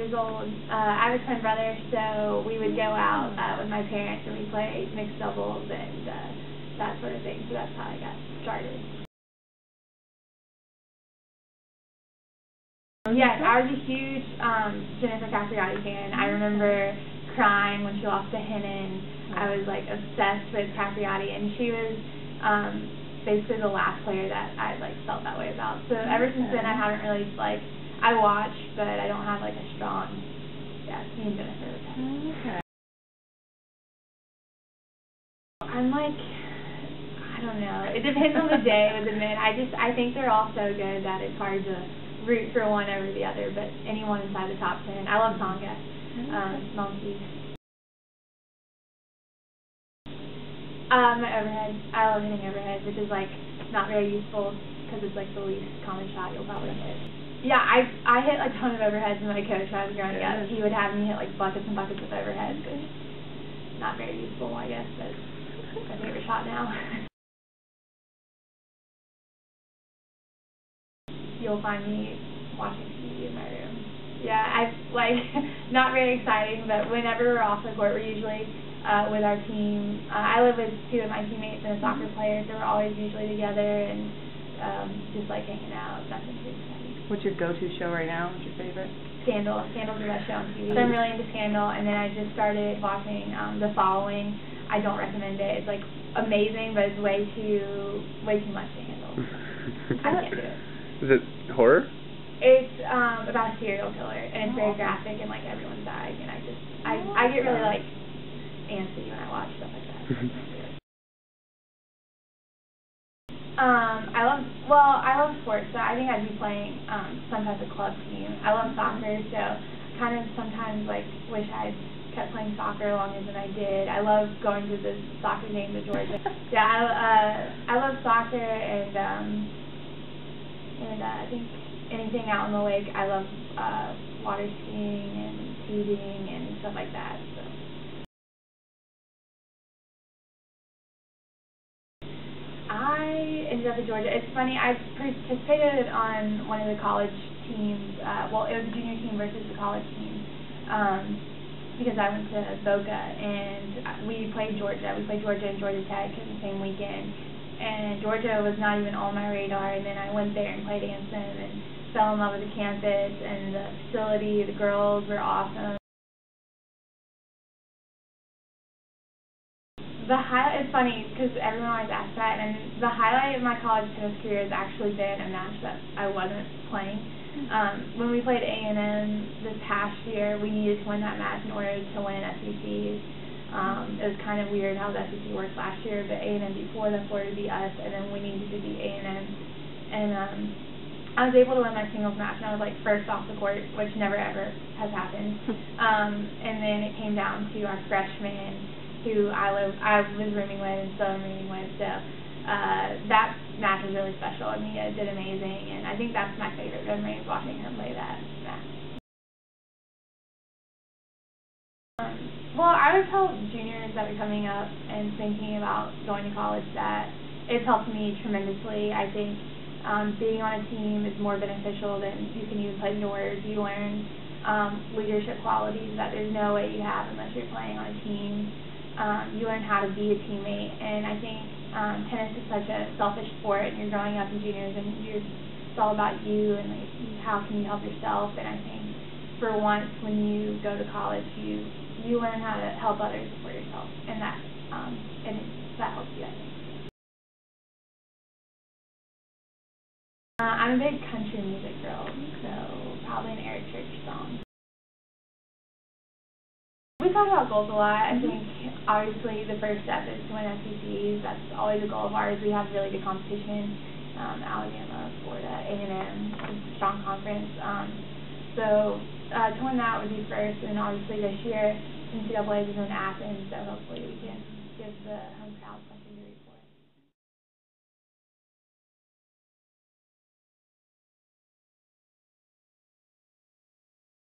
years old. I have a twin brother, so we would go out with my parents and we play mixed doubles and that sort of thing. So that's how I got started. Yes, I was a huge Jennifer Capriati fan. I remember crying when she lost to Henin. I was like obsessed with Capriati, and she was basically the last player that I felt that way about. So ever since then, I haven't really I watch, but I don't have a strong me and Jennifer. Okay. I'm I don't know. It depends on the day with the men. I think they're all so good that it's hard to root for one over the other, but anyone inside the top 10. I love Tsonga. Monkey. My overhead. I love hitting overhead, which is not very useful because it's the least common shot you'll probably hit. Yeah, I hit a ton of overheads with my coach when I was growing up. He would have me hit buckets and buckets of overheads. Not very useful, I guess, but it's my favorite shot now. You'll find me watching TV in my room. Yeah, not very exciting, but whenever we're off the court, we're usually with our team. I live with two of my teammates and a soccer player, so we're always usually together and just hanging out. Nothing too exciting. What's your go-to show right now? What's your favorite? Scandal. Scandal's the best show on TV. So I'm really into Scandal, and then I just started watching The Following. I don't recommend it. It's amazing, but it's way too much to handle. I can't do it. Is it horror? It's about a serial killer, and it's very graphic, and everyone's dying, and I get really antsy when I watch stuff like that. I love sports, so I think I'd be playing some type of club team. I love soccer, so kind of sometimes wish I'd kept playing soccer longer than I did. I love going to the soccer games at Georgia. Yeah, I love soccer, and I think anything out on the lake. I love water skiing and tubing and stuff like that. So. I ended up at Georgia. It's funny, I participated on one of the college teams. It was a junior team versus the college team because I went to Boca, and we played Georgia. We played Georgia and Georgia Tech in the same weekend. And Georgia was not even on my radar, and then I went there and played against them and fell in love with the campus and the facility. The girls were awesome. The highlight is funny because everyone always asks that, and the highlight of my college tennis career has actually been a match that I wasn't playing. When we played A&M this past year, we needed to win that match in order to win SECs. It was kind of weird how the SEC worked last year, but A&M beat Florida, Florida beat us, and then we needed to beat A&M. And I was able to win my singles match, and I was first off the court, which never ever has happened. And then it came down to our freshman, who I was rooming with and still am rooming with. So that match was really special, and Mia did amazing, and I think that's my favorite memory is watching her play that match. Well, I would tell juniors that are coming up and thinking about going to college that it's helped me tremendously. I think being on a team is more beneficial than you can even put into words. You learn leadership qualities that there's no way you have unless you're playing on a team. You learn how to be a teammate, and I think tennis is such a selfish sport, and you're growing up in juniors, and it's all about you and how can you help yourself. And I think for once when you go to college, you learn how to help others before yourself, and that helps you, I think. I'm a big country music girl, so probably an Eric Church song. We talk about goals a lot. I think, obviously, the first step is to win SECs. That's always a goal of ours. We have really good competition. Alabama, Florida, A&M, strong conference. So to win that would be first. And obviously this year, NCAA is in Athens, so hopefully we can give the home crowd something to